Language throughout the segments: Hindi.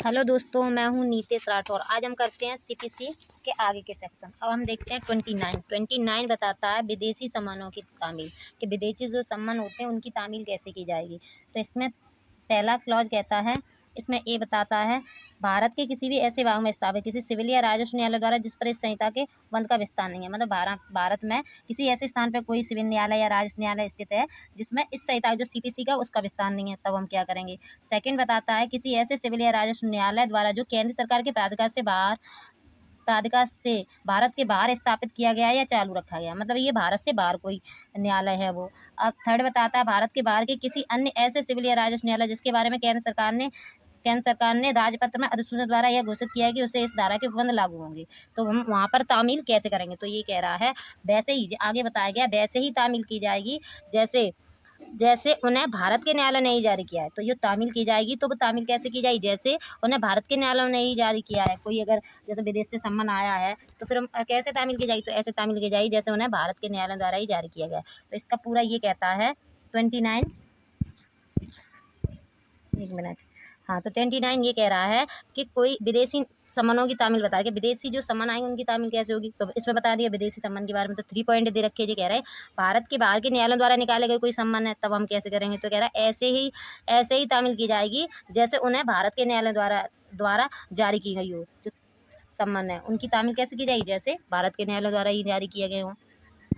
हेलो दोस्तों, मैं हूं नीतेश राठौर। आज हम करते हैं सीपीसी के आगे के सेक्शन। अब हम देखते हैं 29 बताता है विदेशी सामानों की तामील, कि विदेशी जो सामान होते हैं उनकी तामील कैसे की जाएगी। तो इसमें पहला क्लॉज कहता है, इसमें ए बताता है भारत के किसी भी ऐसे भाग में स्थापित किसी सिविल या राजस्व न्यायालय द्वारा जिस पर इस संहिता के बंद का विस्तार नहीं है। मतलब भारत में किसी ऐसे स्थान पर कोई सिविल न्यायालय या राजस्व न्यायालय स्थित है जिसमें इस संहिता जो सीपीसी का उसका विस्तार नहीं है, तब हम क्या करेंगे। सेकंड बताता है किसी ऐसे सिविल या राजस्व न्यायालय द्वारा जो केंद्र सरकार के प्राधिकार से भारत के बाहर स्थापित किया गया या चालू रखा गया। मतलब ये भारत से बाहर कोई न्यायालय है वो। अब थर्ड बताता है भारत के बाहर के किसी अन्य ऐसे सिविल या राजस्व न्यायालय जिसके बारे में केंद्र सरकार ने राजपत्र में अधिसूचना द्वारा यह घोषित किया है कि उसे इस धारा के उपबंध लागू होंगे। तो हम वहाँ पर तामील कैसे करेंगे। तो ये कह रहा है वैसे ही आगे बताया गया वैसे ही तामील की जाएगी जैसे जैसे उन्हें भारत के न्यायालय ने ही जारी किया है। तो ये तामील की जाएगी, तो वो तामील कैसे की जाएगी, जैसे उन्हें भारत के न्यायालय ने ही जारी किया है। कोई अगर जैसे विदेश से सम्मन आया है तो फिर हम कैसे तामील की जाएगी। तो ऐसे तामील की जाएगी जैसे उन्हें भारत के न्यायालय द्वारा ही जारी किया गया है। तो इसका पूरा ये कहता है 29 एक मिनट। हाँ, तो 29 ये कह रहा है कि कोई विदेशी सम्मनों की तामील बता के विदेशी जो सम्मन आएंगे उनकी तामील कैसे होगी। तो इसमें बता दिया विदेशी सम्मन के बारे में। तो 3 पॉइंट दे रखे हैं। ये कह रहे हैं भारत के बाहर के न्यायालयों द्वारा निकाले गए कोई सम्मन है, तब हम कैसे करेंगे। तो कह रहा है ऐसे ही तामील की जाएगी जैसे उन्हें भारत के न्यायालय द्वारा जारी की गई हो। जो सम्मन है उनकी तामील कैसे की जाएगी, जैसे भारत के न्यायालय द्वारा ही जारी किए गए हों।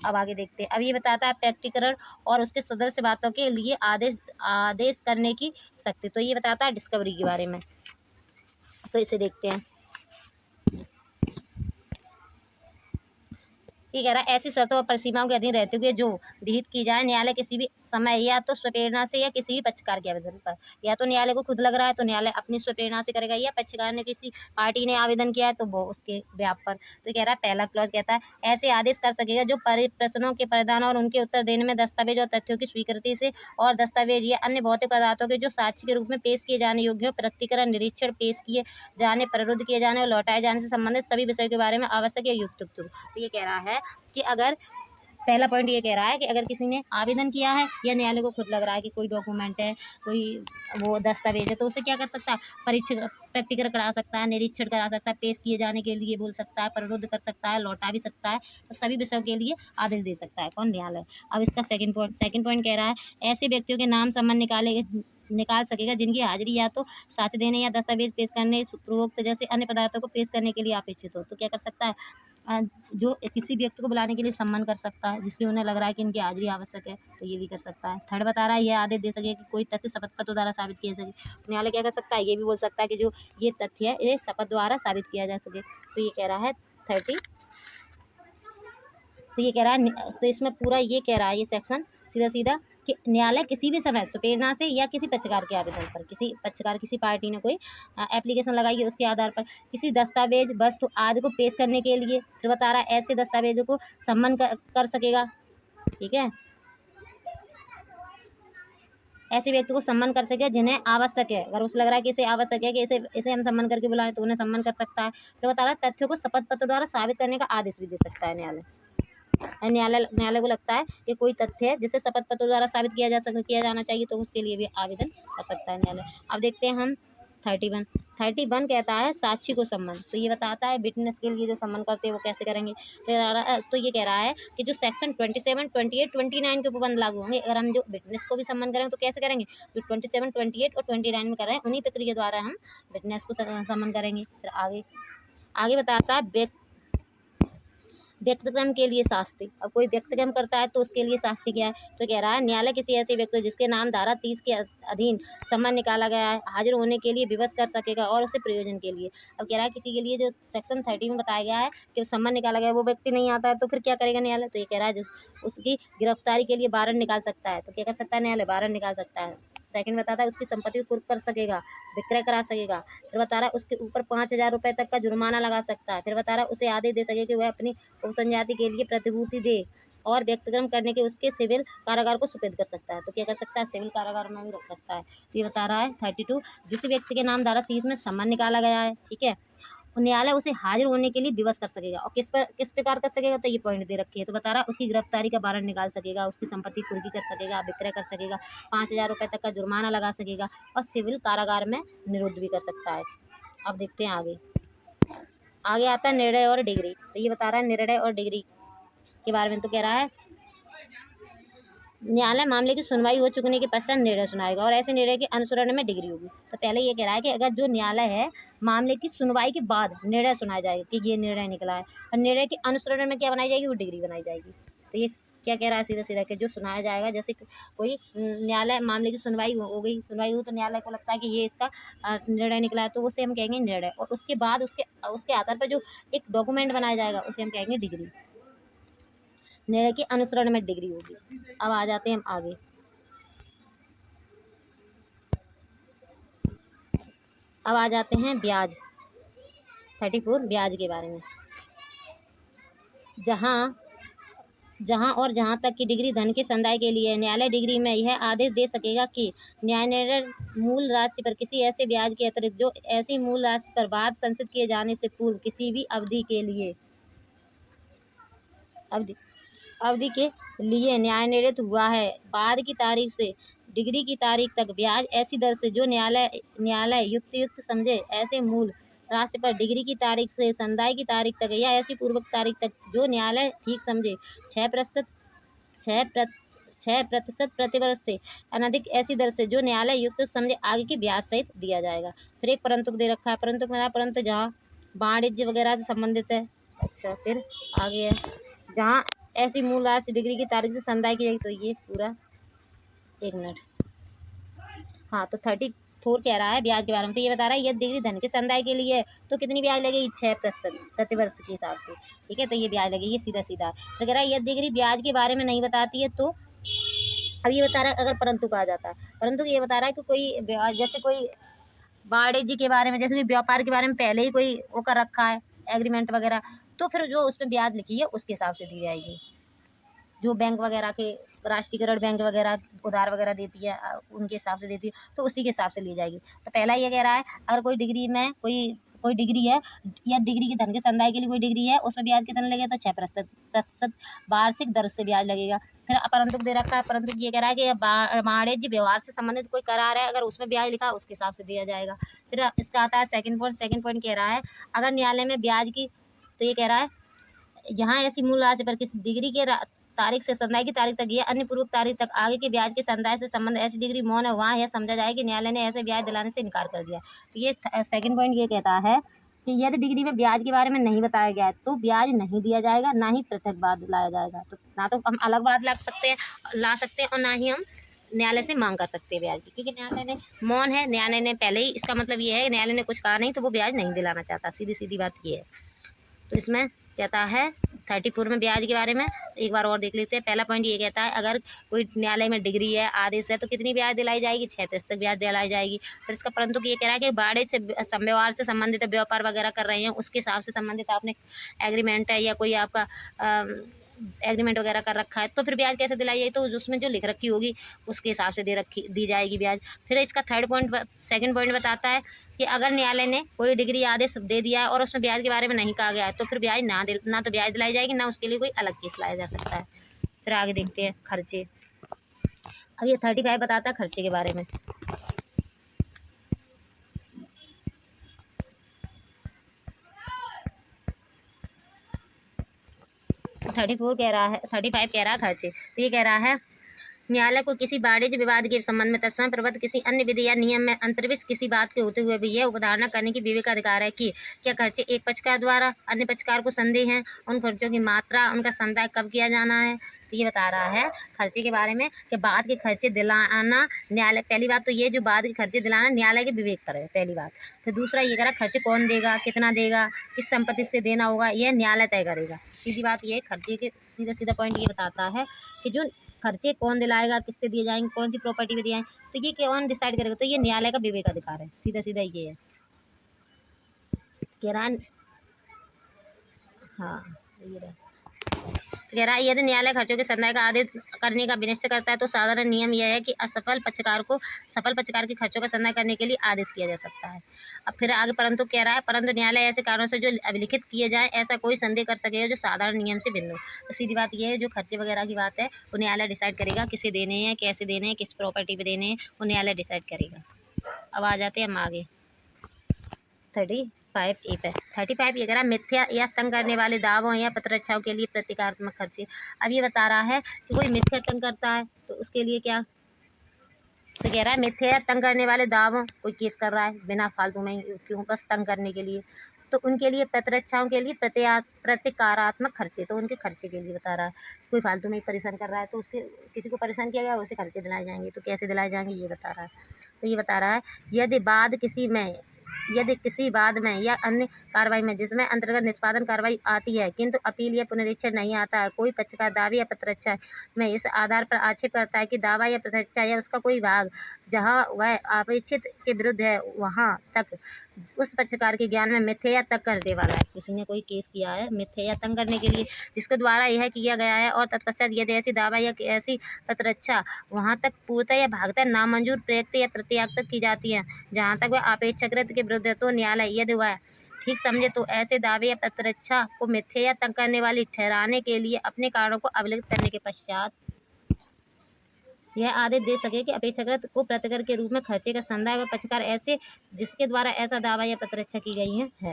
अब आगे देखते हैं। अब ये बताता है प्रकटीकरण और उसके सदस्य बातों के लिए आदेश करने की शक्ति। तो ये बताता है डिस्कवरी के बारे में। तो इसे देखते हैं। ये कह रहा है ऐसी शर्तों और परिसीमाओं के अधीन रहते हुए जो विहित की जाए न्यायालय किसी भी समय या तो स्वप्रेरणा से या किसी भी पक्षकार के आवेदन पर, या तो न्यायालय को खुद लग रहा है तो न्यायालय अपनी स्वप्रेरणा से करेगा, या पक्षकार ने किसी पार्टी ने आवेदन किया है तो वो उसके व्याप पर। तो कह रहा है पहला क्लॉज कहता है ऐसे आदेश कर सकेगा जो प्रश्नों के परिधान और उनके उत्तर देने में दस्तावेज और तथ्यों की स्वीकृति से और दस्तावेज या अन्य भौतिक पदार्थों के जो साक्ष्य के रूप में पेश किए जाने योग्य हो, प्रकटीकरण निरीक्षण पेश किए जाने, प्रारूध किए जाने और लौटाए जाने से संबंधित सभी विषयों के बारे में आवश्यक या युक्त। तो ये कह रहा है कि अगर पहला पॉइंट ये कह रहा है कि अगर किसी ने आवेदन किया है या न्यायालय को खुद लग रहा है कि कोई डॉक्यूमेंट है, कोई वो दस्तावेज है, तो उसे क्या कर सकता है, प्रकटीकरण करा सकता है, निरीक्षण करा सकता है, पेश किए जाने के लिए बोल सकता है, प्रारूध कर सकता है, लौटा भी सकता है। तो सभी विषयों के लिए आदेश दे सकता है कौन, न्यायालय। अब इसका सेकंड पॉइंट कह रहा है ऐसे व्यक्तियों के नाम सम्मान निकाल सकेगा जिनकी हाजिरी या तो साक्ष्य देने या दस्तावेज पेश करने पूर्वोक्त जैसे अन्य पदार्थों को पेश करने के लिए अपेक्षित हो। तो क्या कर सकता है, जो किसी व्यक्ति को बुलाने के लिए सम्मान कर सकता है जिससे उन्हें लग रहा है कि इनकी हाजिरी आवश्यक है, तो ये भी कर सकता है। थर्ड बता रहा है यह आदेश दे सके कि कोई तथ्य शपथ पत्र द्वारा साबित किया जा सके। न्यायालय क्या कर सकता है, ये भी बोल सकता है कि जो ये तथ्य है ये शपथ द्वारा साबित किया जा सके। तो ये कह रहा है 30। तो ये कह रहा है, तो इसमें पूरा ये कह रहा है ये सेक्शन सीधा कि न्यायालय किसी भी समय सुप्रीना से या किसी पक्षकार के आवेदन पर, किसी पार्टी ने कोई एप्लीकेशन लगाई है उसके आधार पर किसी दस्तावेज वस्तु आदि को पेश करने के लिए, फिर बता रहा है ऐसे दस्तावेजों को सम्मान कर सकेगा। ठीक है, ऐसे व्यक्ति को सम्मान कर सके जिन्हें आवश्यक है। अगर उसे लग रहा है कि इसे आवश्यक है कि इसे हम सम्मान करके बुलाएं तो उन्हें सम्मान कर सकता है। फिर बता रहा है तथ्यों को शपथ पत्र द्वारा साबित करने का आदेश भी दे सकता है न्यायालय। न्यायालय को लगता है कि कोई तथ्य है जिसे शपथ पत्र द्वारा साबित किया जाना चाहिए, तो उसके लिए भी आवेदन कर सकता है न्यायालय। अब देखते हैं हम 31 कहता है साक्षी को सम्मान। तो ये बताता है विटनेस के लिए जो सम्मान करते हैं वो कैसे करेंगे। तो ये कह रहा है कि जो सेक्शन 27, 28, 29 के उपबंध लागू होंगे। अगर हम जो विटनेस को भी सम्मान करेंगे तो कैसे करेंगे, जो 27, 28 और 29 में कर रहे हैं उन्हीं प्रक्रिया द्वारा हम विटनेस को सम्मान करेंगे। फिर आगे बताता है व्यक्तिक्रम के लिए शास्ति। अब कोई व्यक्तिक्रम करता है तो उसके लिए शास्ति क्या है। तो कह रहा है न्यायालय किसी ऐसे व्यक्ति जिसके नाम धारा 30 के अधीन सम्मान निकाला गया है हाजिर होने के लिए विवश कर सकेगा और उसे प्रयोजन के लिए। अब कह रहा है किसी के लिए जो सेक्शन 30 में बताया गया है कि सम्मान निकाला गया है वो व्यक्ति नहीं आता है तो फिर क्या करेगा न्यायालय। तो ये कह रहा है उसकी गिरफ्तारी के लिए वारंट निकाल सकता है। तो क्या कर सकता है न्यायालय, वारंट निकाल सकता है। सेकंड बताता है उसकी संपत्ति को कुर्क कर सकेगा, विक्रय करा सकेगा। फिर बता रहा है उसके ऊपर 5,000 रुपये तक का जुर्माना लगा सकता है। फिर बता रहा है उसे आदेश दे सके कि वह अपनी उपसंजाति के लिए प्रतिभूति दे और व्यक्तिक्रम करने के उसके सिविल कारागार को सुपुर्द कर सकता है। तो क्या कर सकता है, सिविल कारागार में भी रख सकता है। तो ये बता रहा है 32 जिस व्यक्ति के नाम धारा 30 में सम्मान निकाला गया है, ठीक है, न्यायालय उसे हाजिर होने के लिए विवश कर सकेगा। और किस प्रकार कर सकेगा, तो ये पॉइंट दे रखे हैं। तो बता रहा उसकी गिरफ्तारी का वारंट निकाल सकेगा, उसकी संपत्ति कुर्की कर सकेगा, विक्रय कर सकेगा, 5,000 रुपये तक का जुर्माना लगा सकेगा और सिविल कारागार में निरुद्ध भी कर सकता है। अब देखते हैं आगे। आगे आता है निर्णय और डिग्री। तो ये बता रहा है निर्णय और डिग्री के बारे में। तो कह रहा है न्यायालय मामले की सुनवाई हो चुकने के पश्चात निर्णय सुनाएगा और ऐसे निर्णय के अनुसरण में डिग्री होगी। तो पहले ये कह रहा है कि अगर जो न्यायालय है मामले की सुनवाई के बाद निर्णय सुनाया जाएगा कि ये निर्णय निकला है, और निर्णय के अनुसरण में क्या बनाई जाएगी, वो डिग्री बनाई जाएगी। तो ये क्या कह रहा है सीधा सीधा कि जो सुनाया जाएगा, जैसे कोई न्यायालय मामले की सुनवाई हो गई, सुनवाई हुई तो न्यायालय को लगता है कि ये इसका निर्णय निकला है, तो उसे हम कहेंगे निर्णय। और उसके बाद उसके आधार पर जो एक डॉक्यूमेंट बनाया जाएगा उसे हम कहेंगे डिग्री। निर्णय के अनुसरण में डिग्री होगी। अब आ जाते हैं हम आगे। अब आ जाते हैं ब्याज 34 ब्याज के बारे में। जहां तक की डिग्री धन के संदाय के लिए, न्यायालय डिग्री में यह आदेश दे सकेगा कि न्यायालय मूल राशि पर किसी ऐसे ब्याज के अतिरिक्त जो ऐसी मूल राशि पर बाद संचित किए जाने से पूर्व किसी भी अवधि के लिए न्यायान्वित हुआ है, बाद की तारीख से डिग्री की तारीख तक ब्याज ऐसी दर से जो न्यायालय युक्त समझे ऐसे मूल राशि पर डिग्री की तारीख से संदाय की तारीख तक या ऐसी पूर्वक तारीख तक जो न्यायालय ठीक समझे 6% प्रतिवर्ष से अनधिक ऐसी दर से जो न्यायालय युक्त समझे आगे के ब्याज सहित दिया जाएगा। फिर एक परंतु दे रखा है। परंतु जहाँ वाणिज्य वगैरह से संबंधित है। अच्छा, फिर आगे है जहाँ ऐसी मूल राशि डिग्री की तारीख से संदाय की जाएगी। तो ये पूरा एक मिनट। हाँ, तो 34 कह रहा है ब्याज के बारे में। तो ये बता रहा है यदि डिग्री धन के संदाय के लिए तो कितनी ब्याज लगेगी, 6% प्रतिवर्ष के हिसाब से। ठीक है, तो ये ब्याज लगेगी सीधा सीधा। तो कह रहा है यदि डिग्री ब्याज के बारे में नहीं बताती है तो अब ये बता रहा है अगर परंतु कहा जाता है। परंतु ये बता रहा है कि कोई जैसे कोई वाणिज्य के बारे में, जैसे कोई व्यापार के बारे में पहले ही कोई वो कर रखा है एग्रीमेंट वगैरह, तो फिर जो उसमें ब्याज लिखी है उसके हिसाब से दी जाएगी। जो बैंक वगैरह के राष्ट्रीयकरण बैंक वगैरह उधार वगैरह देती है उनके हिसाब से देती है, तो उसी के हिसाब से ली जाएगी। तो पहला ये कह रहा है अगर कोई डिग्री में कोई डिग्री है या डिग्री के धन के संदाय के लिए कोई डिग्री है, उसमें ब्याज कितना लगेगा, तो 6% वार्षिक दर से ब्याज लगेगा। फिर परंतु दे रखा है। परंतु ये कह रहा है कि वाणिज्य व्यवहार से संबंधित कोई करार है, अगर उसमें ब्याज लिखा उसके हिसाब से दिया जाएगा। फिर इसका आता है सेकंड पॉइंट कह रहा है अगर न्यायालय में ब्याज की, तो ये कह रहा है यहाँ ऐसी मूल राशि पर किसी डिग्री के तारीख से संदाय की तारीख तक या अन्य पूर्व तारीख तक आगे के ब्याज के संदाय से संबंध ऐसी डिग्री मौन है, वहाँ यह समझा जाए कि न्यायालय ने ऐसे ब्याज दिलाने से इनकार कर दिया। तो ये सेकंड पॉइंट ये कहता है कि यदि डिग्री में ब्याज के बारे में नहीं बताया गया है तो ब्याज नहीं दिया जाएगा, ना ही पृथक बाद लाया जाएगा। तो ना तो हम अलग बाद ला सकते हैं और ना ही हम न्यायालय से मांग कर सकते हैं ब्याज की, क्योंकि न्यायालय ने मौन है। न्यायालय ने पहले ही, इसका मतलब ये है न्यायालय ने कुछ कहा नहीं तो वो ब्याज नहीं दिलाना चाहता, सीधी सीधी बात ये है। तो इसमें कहता है 34 में ब्याज के बारे में एक बार और देख लेते हैं। पहला पॉइंट ये कहता है अगर कोई न्यायालय में डिग्री है, आदेश है, तो कितनी ब्याज दिलाई जाएगी, 6% ब्याज दिलाई जाएगी। फिर इसका परंतु ये कह रहा है कि वाणिज्य से व्यवहार से संबंधित व्यापार वगैरह कर रहे हैं उसके हिसाब से संबंधित आपने एग्रीमेंट है या कोई आपका एग्रीमेंट वगैरह कर रखा है, तो फिर ब्याज कैसे दिलाई जाएगी, तो उसमें जो लिख रखी होगी उसके हिसाब से दी जाएगी ब्याज। फिर इसका सेकंड पॉइंट बताता है कि अगर न्यायालय ने कोई डिग्री आदेश दे दिया है और उसमें ब्याज के बारे में नहीं कहा गया है, तो फिर ब्याज ना तो ब्याज दिलाई जाएगी, ना उसके लिए कोई अलग केस लाया जा सकता है। फिर आगे देखते हैं खर्चे। अब ये 35 बताता है खर्चे के बारे में। 35 कह रहा है खर्चे। तो ये कह रहा है न्यायालय को किसी वाणिज्य विवाद के संबंध में तत्समय प्रबद्ध किसी अन्य विधि या नियम में अंतर्विष्ट किसी बात के होते हुए भी यह अवधारणा करने की विवेक अधिकार है कि क्या खर्चे एक पक्षकार द्वारा अन्य पक्षकार को संदेह है, उन खर्चों की मात्रा, उनका संदाय कब किया जाना है। तो ये बता रहा है खर्चे के बारे में कि बाद के खर्चे दिलाना न्यायालय, पहली बात तो ये जो बाद के खर्चे दिलाना न्यायालय के विवेक पर है, पहली बात। फिर दूसरा ये कह रहा खर्चे कौन देगा, कितना देगा, किस संपत्ति से देना होगा, यह न्यायालय तय करेगा। सीधी बात ये खर्चे के सीधा पॉइंट ये बताता है कि जो खर्चे कौन दिलाएगा, किससे दिए जाएंगे, कौन सी प्रॉपर्टी में दिए जाएंगे, तो ये कौन डिसाइड करेगा, तो ये न्यायालय का विवेक अधिकार है, सीधा ये है कह रहा है। हाँ, कह रहा है यदि न्यायालय खर्चों के संदाय का आदेश करने का विनिश्चय करता है तो साधारण नियम यह है कि सफल पक्षकार के खर्चों का संदाय करने के लिए आदेश किया जा सकता है। अब फिर आगे परंतु कह रहा है परंतु न्यायालय ऐसे कारणों से जो अभिलिखित किए जाए ऐसा कोई संदेह कर सकेगा जो साधारण नियम से भिन्न हो। तो सीधी बात यह है जो खर्चे वगैरह की बात है वो न्यायालय डिसाइड करेगा, किसे देने हैं, कैसे देने हैं, किस प्रॉपर्टी पर देने हैं, वो न्यायालय डिसाइड करेगा। अब आ जाते हैं हम आगे। 35A पे 35 ये कह रहा है मिथ्या या तंग करने वाले दावों या पत्रच्छाओं के लिए प्रतीकात्मक खर्चे। अब ये बता रहा है कि कोई मिथ्या तंग करता है तो उसके लिए क्या, तो कह रहा है मिथ्या या तंग करने वाले दावों, कोई केस कर रहा है बिना फालतू में क्यों, बस तंग करने के लिए, तो उनके लिए पत्रच्छाओं के लिए प्रतिकारात्मक खर्चे, तो उनके खर्चे के लिए बता रहा है। कोई फालतू में परेशान कर रहा है तो उसके, किसी को परेशान किया गया उसे खर्चे दिलाए जाएंगे, तो कैसे दिलाए जाएंगे ये बता रहा है। तो ये बता रहा है यदि किसी बाद में या अन्य कार्रवाई में जिसमें अंतर्गत निष्पादन कार्रवाई आती है किंतु अपील या पुनरीक्षण नहीं आता है, कोई पक्षकार दावे या पत्रच्छा में इस आधार पर आक्षेप करता है कि दावा या पत्रच्छा या उसका कोई भाग जहां वह अपेक्षित के विरुद्ध है वहां तक उस पक्षकार के ज्ञान में मिथ्या या तंग करने वाला है। किसी ने कोई केस किया है मिथ्या या तंग करने के लिए जिसके द्वारा यह किया गया है और तत्पश्चात यदि ऐसी दावा या ऐसी पत्रच्छा वहां तक पूर्णतः या भागतः नामंजूर प्रयुक्त या प्रत्याख्यात की जाती है जहां तक वह अपेक्षाकृत के विरुद्ध है, तो न्यायालय यदि वह ठीक समझे तो ऐसे दावे या पत्रच्छा को मिथ्या या तंग करने वाली ठहराने के लिए अपने कारणों को अभिलिखित करने के पश्चात यह आदेश दे सके कि अपेक्षाकृत को प्रतिकर के रूप में खर्चे का संदाय व पक्षकार ऐसे जिसके द्वारा ऐसा दावा या पत्रच्छा की गई है।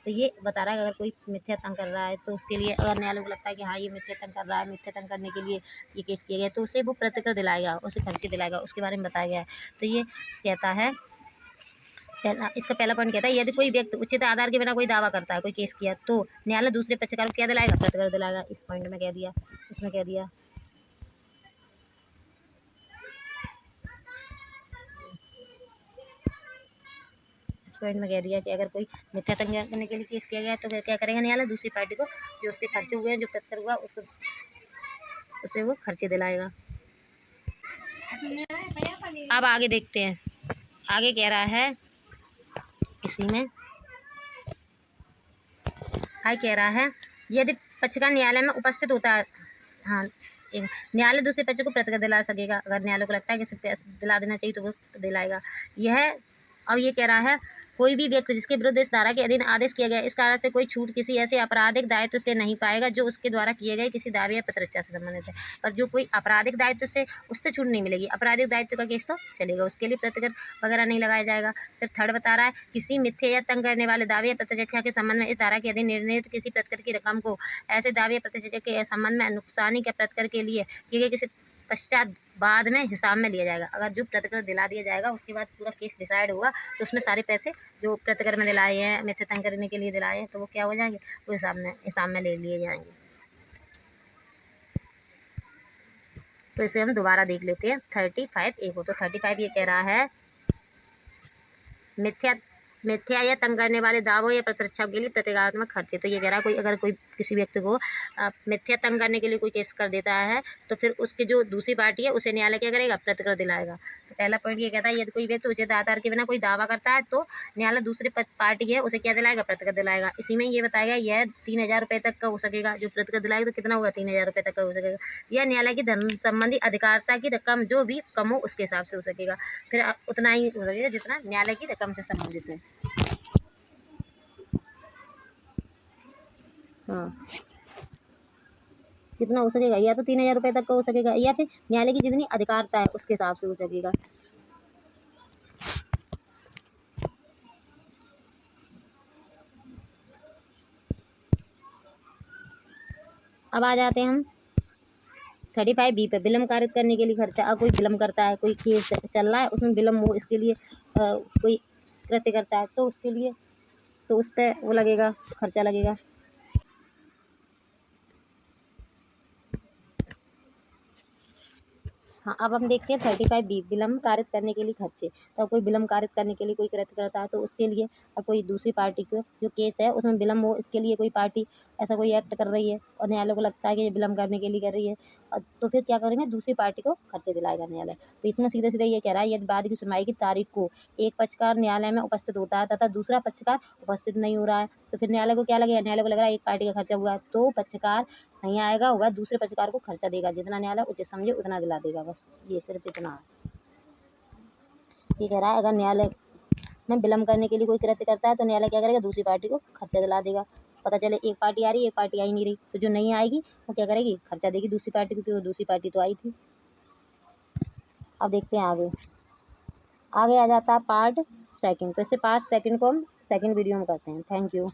तो ये बता रहा है अगर कोई मिथ्या तंग कर रहा है तो उसके लिए, अगर न्यायालय को लगता है कि हाँ ये मिथ्या तंग कर रहा है, मिथ्या तंग करने के लिए ये केस किया गया, तो उसे वो प्रतिकर दिलाएगा, उसे खर्चे दिलाएगा, उसके बारे में बताया गया है। तो ये कहता है इसका पहला पॉइंट कहता है यदि कोई व्यक्ति उचित आधार के बिना कोई दावा करता है, कोई केस किया, तो न्यायालय दूसरे पक्षकार को क्या दिलाएगा, प्रतिकर दिलाएगा। इस पॉइंट में कह दिया, इसमें कह दिया पॉइंट में कह दिया कि अगर कोई मिथ्या तंग करने के लिए केस किया गया तो फिर क्या करेगा न्यायालय, दूसरी पार्टी को जो उसके खर्चे हुए हैं, जो प्रतिकर हुआ उसको, उसे वो खर्चे दिलाएगा। अब आगे देखते हैं, आगे कह रहा है इसी में कह रहा है यदि पक्षकार न्यायालय में उपस्थित होता है, हाँ न्यायालय दूसरे पक्ष को प्रतिकर दिला सकेगा, अगर न्यायालय को लगता है कि पैसे दिला देना चाहिए तो वो दिलाएगा। यह अब ये कह रहा है कोई भी व्यक्ति जिसके विरुद्ध इस धारा के अधीन आदेश किया गया इस कारण से कोई छूट किसी ऐसे आपराधिक दायित्व से नहीं पाएगा जो उसके द्वारा किए गए किसी दावे या पत्रच्छा से संबंधित है। और जो कोई आपराधिक दायित्व से, उससे छूट नहीं मिलेगी, आपराधिक दायित्व का केस तो चलेगा, उसके लिए प्रतिकर वगैरह नहीं लगाया जाएगा। फिर थर्ड बता रहा है किसी मिथ्या या तंग करने वाले दावे या पत्रच्छा के संबंध में इस धारा के अधीन निर्णीत किसी प्रतिकर की रकम को ऐसे दावे या पत्रच्छा के संबंध में नुकसानी के प्रतिकर के लिए किए गए किसी पश्चात बाद में हिसाब में लिया जाएगा। अगर जो प्रतिकर दिला दिया जाएगा उसके बाद पूरा केस डिसाइड होगा तो उसमें सारे पैसे जो प्रतिकर में दिलाए हैं, मिथ्या तंग करने के लिए दिलाए हैं, तो वो क्या हो जाएंगे, वो हिसाब में ले लिए जाएंगे। तो इसे हम दोबारा देख लेते हैं 35A को। तो 35 ये कह रहा है मिथ्या या तंग करने वाले दावों या पत्रच्छाओं के लिए प्रतीकात्मक खर्चे। तो ये कह रहा है कोई अगर कोई किसी व्यक्ति को मिथ्या तंग करने के लिए कोई केस कर देता है तो फिर उसके जो दूसरी पार्टी है उसे न्यायालय क्या करेगा, प्रतिकर दिलाएगा। तो पहला पॉइंट ये कहता है यदि कोई व्यक्ति उचित आधार के बिना कोई दावा करता है तो न्यायालय दूसरी पार्टी है उसे क्या दिलाएगा, प्रतिकर दिलाएगा। इसी में ये बताया गया यह 3000 रुपये तक का हो सकेगा, जो प्रतिकर दिलाएगा तो कितना होगा, 3000 रुपये तक का हो सकेगा। यह न्यायालय की धन संबंधी अधिकारिता की रकम जो भी कम हो उसके हिसाब से हो सकेगा, फिर उतना ही हो सकेगा जितना न्यायालय की रकम से संबंधित है। हाँ कितना हो सकेगा, या तो 3000 रुपये तक का हो सकेगा या फिर न्यायालय की जितनी अधिकारिता है उसके हिसाब से हो सकेगा। अब आ जाते हैं हम 35B पे, विलम्ब कारित करने के लिए खर्चा। अब कोई विलम्ब करता है, कोई केस चल रहा है उसमें विलम्ब हो, इसके लिए कोई कृत्य करता है तो उसके लिए, तो उस पर वो लगेगा, खर्चा लगेगा। हाँ अब हम देखते हैं 35B विलम्ब कारित करने के लिए खर्चे। तो कोई विलम्ब कारित करने के लिए कोई कृत्य करता है तो उसके लिए, और कोई दूसरी पार्टी को जो केस है उसमें विलम्ब हो, इसके लिए कोई पार्टी ऐसा कोई एक्ट कर रही है और न्यायालय को लगता है कि ये विलम्ब करने के लिए कर रही है, और तो फिर क्या करेंगे, दूसरी पार्टी को खर्चे दिलाएगा न्यायालय। तो इसमें सीधे सीधे ये कह रहा है यदि बाद की सुनवाई की तारीख को एक पक्षकार न्यायालय में उपस्थित होता है तथा दूसरा पक्षकार उपस्थित नहीं हो रहा है तो फिर न्यायालय को क्या लगेगा, न्यायालय को लग रहा है एक पार्टी का खर्चा हुआ है तो पक्षकार नहीं आएगा, वह दूसरे पक्षकार को खर्चा देगा, जितना न्यायालय उचित समझे उतना दिला देगा। बस ये सिर्फ इतना है। ये कह रहा है अगर न्यायालय में विलम्ब करने के लिए कोई कृत्य करता है तो न्यायालय क्या करेगा, दूसरी पार्टी को खर्चा दिला देगा। पता चले एक पार्टी आ रही है, एक पार्टी आई नहीं रही, तो जो नहीं आएगी वो क्या करेगी, खर्चा देगी दूसरी पार्टी को, क्योंकि वो दूसरी पार्टी तो आई थी। अब देखते हैं आगे आ जाता है पार्ट सेकंड। तो इससे 5 सेकंड को हम सेकंड वीडियो में करते हैं। Thank you.